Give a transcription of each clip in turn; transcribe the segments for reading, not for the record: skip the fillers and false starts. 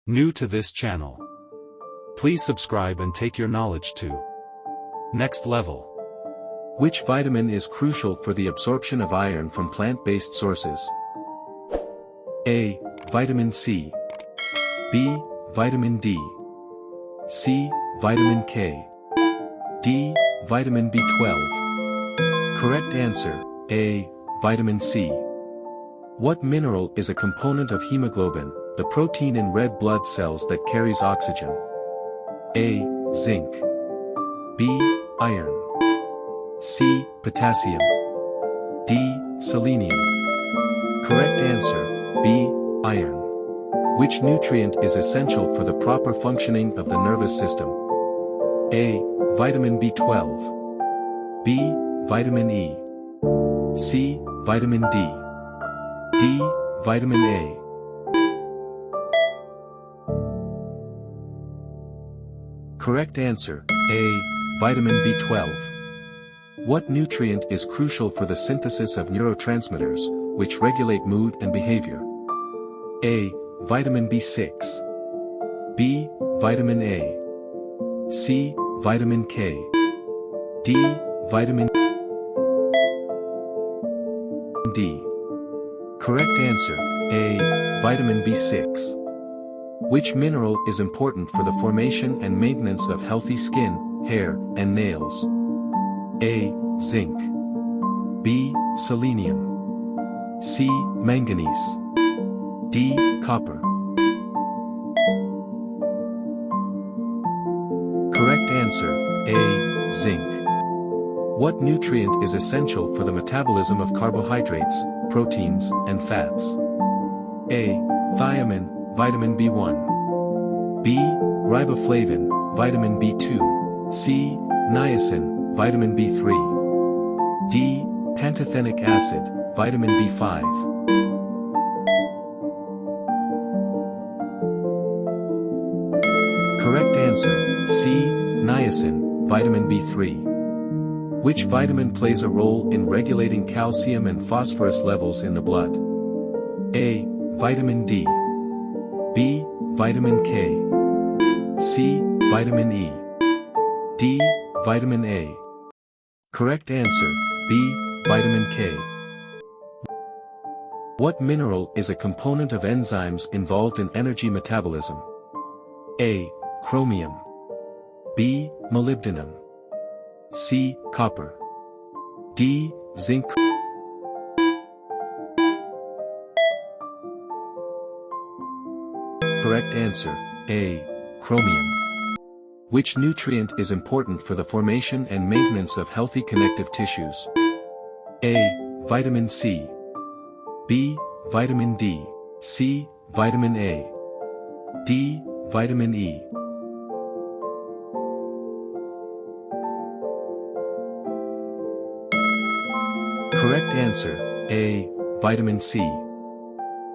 New to this channel? Please subscribe and take your knowledge to next level. Which vitamin is crucial for the absorption of iron from plant-based sources? A. Vitamin C. B. Vitamin D. C. Vitamin K. D. Vitamin B12. Correct answer, A. Vitamin C. What mineral is a component of hemoglobin, the protein in red blood cells that carries oxygen? A. Zinc. B. Iron. C. Potassium. D. Selenium. Correct answer, B. Iron. Which nutrient is essential for the proper functioning of the nervous system? A. Vitamin B12. B. Vitamin E. C. Vitamin D. D. Vitamin A. Correct answer, A. Vitamin B12. What nutrient is crucial for the synthesis of neurotransmitters, which regulate mood and behavior? A. Vitamin B6. B. Vitamin A. C. Vitamin K. D. Vitamin D. Correct answer, A. Vitamin B6. Which mineral is important for the formation and maintenance of healthy skin, hair, and nails? A. Zinc. B. Selenium. C. Manganese. D. Copper. Correct answer, A. Zinc. What nutrient is essential for the metabolism of carbohydrates, proteins, and fats? A. Thiamine, vitamin B1. B. Riboflavin, vitamin B2. C. Niacin, vitamin B3. D. Pantothenic acid, vitamin B5. Correct answer, C. Niacin, vitamin B3. Which vitamin plays a role in regulating calcium and phosphorus levels in the blood? A. Vitamin D. B. Vitamin K. C. Vitamin E. D. Vitamin A. Correct answer, B. Vitamin K. What mineral is a component of enzymes involved in energy metabolism? A. Chromium. B. Molybdenum. C. Copper. D. Zinc. Correct answer, A. Chromium. Which nutrient is important for the formation and maintenance of healthy connective tissues? A. Vitamin C. B. Vitamin D. C. Vitamin A. D. Vitamin E. Correct answer, A. Vitamin C.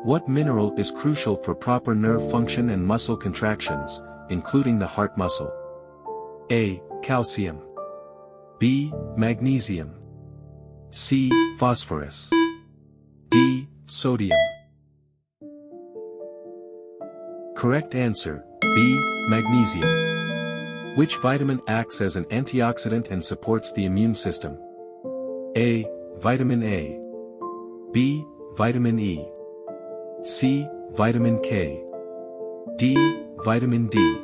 What mineral is crucial for proper nerve function and muscle contractions, including the heart muscle? A. Calcium. B. Magnesium. C. Phosphorus. D. Sodium. Correct answer, B. Magnesium. Which vitamin acts as an antioxidant and supports the immune system? A. Vitamin A. B. Vitamin E. C. Vitamin K. D. Vitamin D.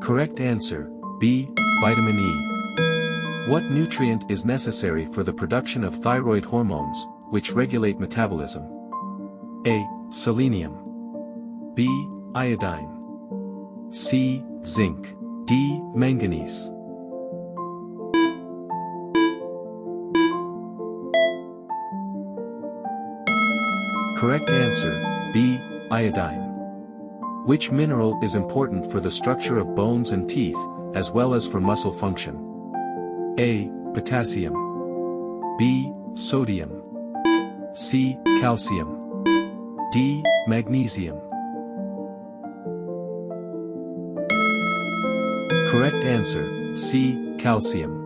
Correct answer, B. Vitamin E. What nutrient is necessary for the production of thyroid hormones, which regulate metabolism? A. Selenium. B. Iodine. C. Zinc. D. Manganese. Correct answer, B. Iodine. Which mineral is important for the structure of bones and teeth, as well as for muscle function? A. Potassium. B. Sodium. C. Calcium. D. Magnesium. Correct answer, C. Calcium.